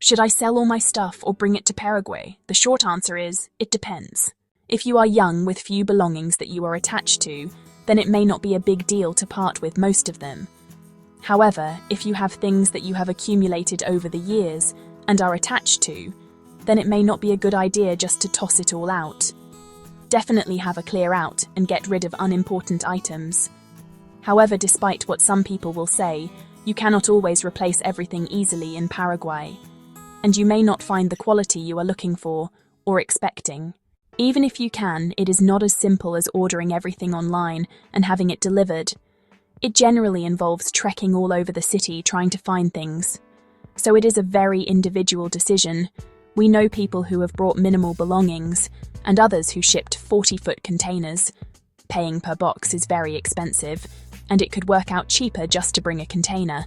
Should I sell all my stuff or bring it to Paraguay? The short answer is, it depends. If you are young with few belongings that you are attached to, then it may not be a big deal to part with most of them. However, if you have things that you have accumulated over the years and are attached to, then it may not be a good idea just to toss it all out. Definitely have a clear out and get rid of unimportant items. However, despite what some people will say, you cannot always replace everything easily in Paraguay, and you may not find the quality you are looking for or expecting. Even if you can, it is not as simple as ordering everything online and having it delivered. It generally involves trekking all over the city trying to find things. So it is a very individual decision. We know people who have brought minimal belongings and others who shipped 40-foot containers. Paying per box is very expensive, and it could work out cheaper just to bring a container.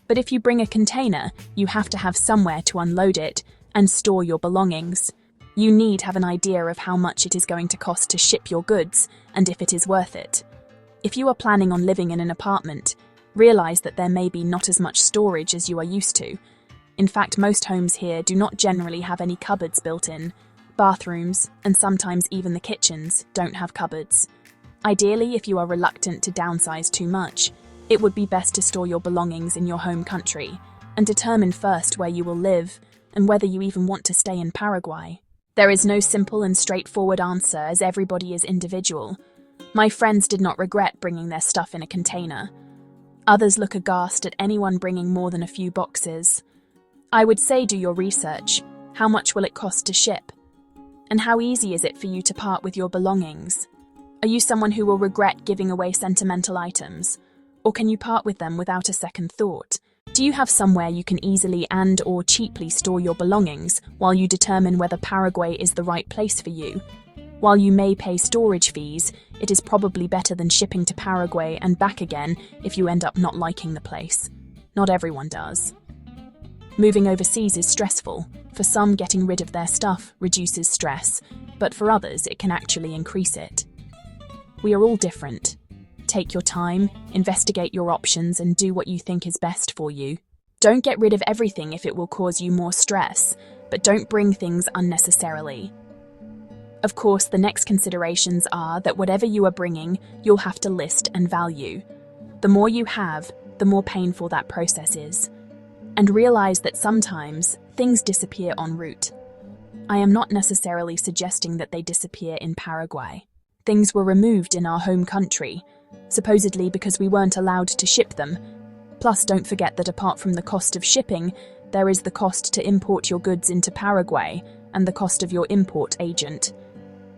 But if you bring a container, you have to have somewhere to unload it and store your belongings. You need to have an idea of how much it is going to cost to ship your goods and if it is worth it. If you are planning on living in an apartment, realize that there may be not as much storage as you are used to. In fact, most homes here do not generally have any cupboards built in. Bathrooms, and sometimes even the kitchens, don't have cupboards. Ideally, if you are reluctant to downsize too much, it would be best to store your belongings in your home country and determine first where you will live and whether you even want to stay in Paraguay. There is no simple and straightforward answer as everybody is individual. My friends did not regret bringing their stuff in a container. Others look aghast at anyone bringing more than a few boxes. I would say do your research. How much will it cost to ship? And how easy is it for you to part with your belongings? Are you someone who will regret giving away sentimental items? Or can you part with them without a second thought? Do you have somewhere you can easily and/or cheaply store your belongings while you determine whether Paraguay is the right place for you? While you may pay storage fees, it is probably better than shipping to Paraguay and back again if you end up not liking the place. Not everyone does. Moving overseas is stressful. For some, getting rid of their stuff reduces stress, but for others, it can actually increase it. We are all different. Take your time, investigate your options, and do what you think is best for you. Don't get rid of everything if it will cause you more stress, but don't bring things unnecessarily. Of course, the next considerations are that whatever you are bringing, you'll have to list and value. The more you have, the more painful that process is. And realize that sometimes things disappear en route. I am not necessarily suggesting that they disappear in Paraguay. Things were removed in our home country, supposedly because we weren't allowed to ship them. Plus, don't forget that apart from the cost of shipping, there is the cost to import your goods into Paraguay and the cost of your import agent.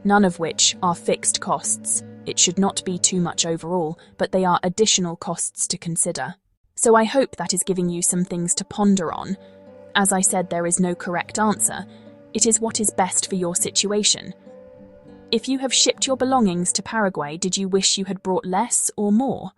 None of which are fixed costs. It should not be too much overall, but they are additional costs to consider. So I hope that is giving you some things to ponder on. As I said, there is no correct answer. It is what is best for your situation. If you have shipped your belongings to Paraguay, did you wish you had brought less or more?